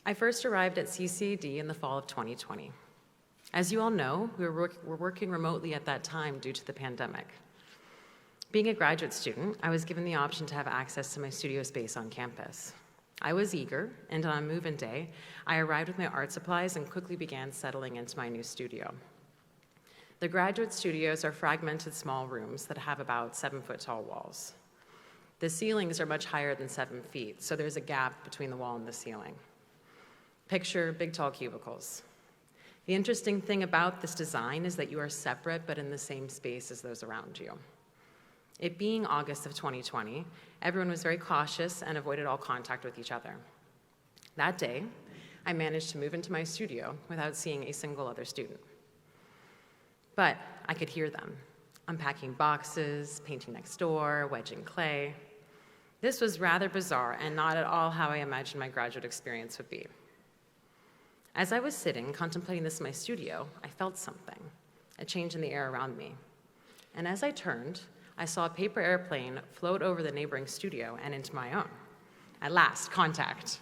I first arrived at CCAD in the fall of 2020. As you all know, we were working remotely at that time due to the pandemic. Being a graduate student, I was given the option to have access to my studio space on campus. I was eager, and on move-in day, I arrived with my art supplies and quickly began settling into my new studio. The graduate studios are fragmented small rooms that have about 7-foot-tall walls. The ceilings are much higher than 7 feet, so there's a gap between the wall and the ceiling. Picture big, tall cubicles. The interesting thing about this design is that you are separate but in the same space as those around you. It being August of 2020, everyone was very cautious and avoided all contact with each other. That day, I managed to move into my studio without seeing a single other student. But I could hear them, unpacking boxes, painting next door, wedging clay. This was rather bizarre and not at all how I imagined my graduate experience would be. As I was sitting, contemplating this in my studio, I felt something, a change in the air around me. And as I turned, I saw a paper airplane float over the neighboring studio and into my own. At last, contact.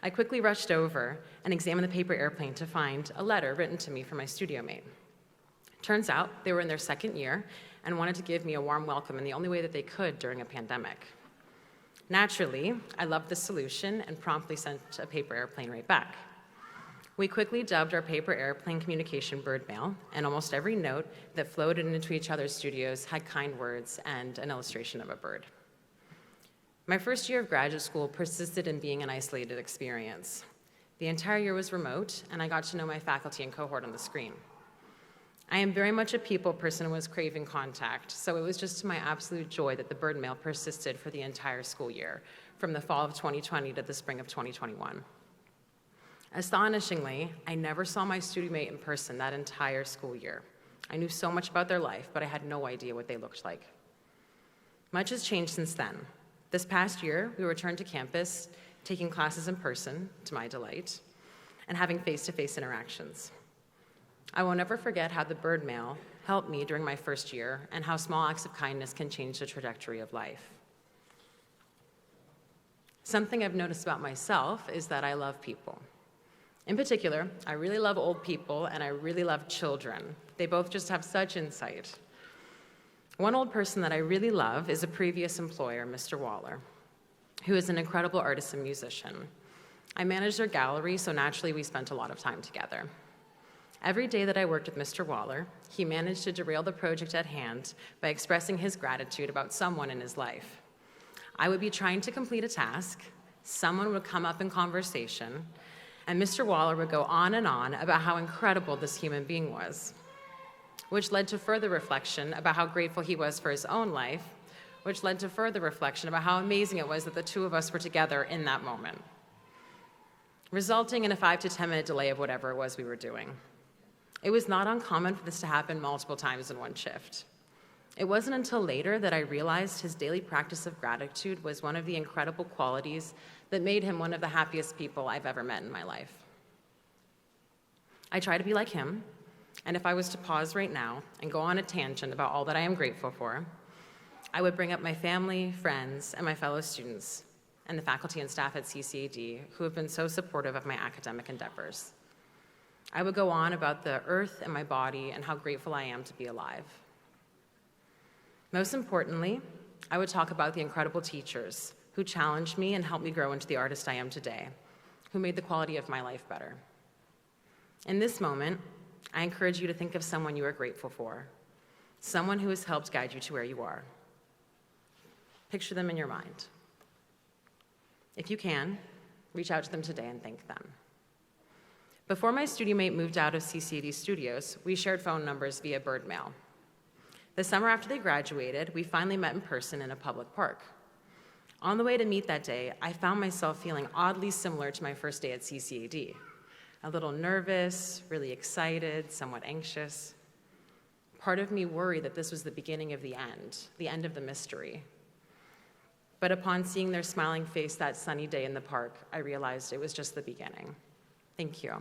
I quickly rushed over and examined the paper airplane to find a letter written to me from my studio mate. Turns out they were in their second year and wanted to give me a warm welcome in the only way that they could during a pandemic. Naturally, I loved the solution and promptly sent a paper airplane right back. We quickly dubbed our paper airplane communication bird mail, and almost every note that floated into each other's studios had kind words and an illustration of a bird. My first year of graduate school persisted in being an isolated experience. The entire year was remote, and I got to know my faculty and cohort on the screen. I am very much a people person and was craving contact, so it was just to my absolute joy that the bird mail persisted for the entire school year, from the fall of 2020 to the spring of 2021. Astonishingly, I never saw my studio mate in person that entire school year. I knew so much about their life, but I had no idea what they looked like. Much has changed since then. This past year, we returned to campus, taking classes in person, to my delight, and having face-to-face interactions. I will never forget how the bird mail helped me during my first year and how small acts of kindness can change the trajectory of life. Something I've noticed about myself is that I love people. In particular, I really love old people and I really love children. They both just have such insight. One old person that I really love is a previous employer, Mr. Waller, who is an incredible artist and musician. I managed their gallery, so naturally we spent a lot of time together. Every day that I worked with Mr. Waller, he managed to derail the project at hand by expressing his gratitude about someone in his life. I would be trying to complete a task, someone would come up in conversation, and Mr. Waller would go on and on about how incredible this human being was, which led to further reflection about how grateful he was for his own life, which led to further reflection about how amazing it was that the two of us were together in that moment, resulting in a 5 to 10 minute delay of whatever it was we were doing. It was not uncommon for this to happen multiple times in one shift. It wasn't until later that I realized his daily practice of gratitude was one of the incredible qualities that made him one of the happiest people I've ever met in my life. I try to be like him, and if I was to pause right now and go on a tangent about all that I am grateful for, I would bring up my family, friends, and my fellow students, and the faculty and staff at CCAD who have been so supportive of my academic endeavors. I would go on about the earth and my body and how grateful I am to be alive. Most importantly, I would talk about the incredible teachers who challenged me and helped me grow into the artist I am today, who made the quality of my life better. In this moment, I encourage you to think of someone you are grateful for, someone who has helped guide you to where you are. Picture them in your mind. If you can, reach out to them today and thank them. Before my studio mate moved out of CCAD Studios, we shared phone numbers via bird mail. The summer after they graduated, we finally met in person in a public park. On the way to meet that day, I found myself feeling oddly similar to my first day at CCAD. A little nervous, really excited, somewhat anxious. Part of me worried that this was the beginning of the end of the mystery. But upon seeing their smiling face that sunny day in the park, I realized it was just the beginning. Thank you.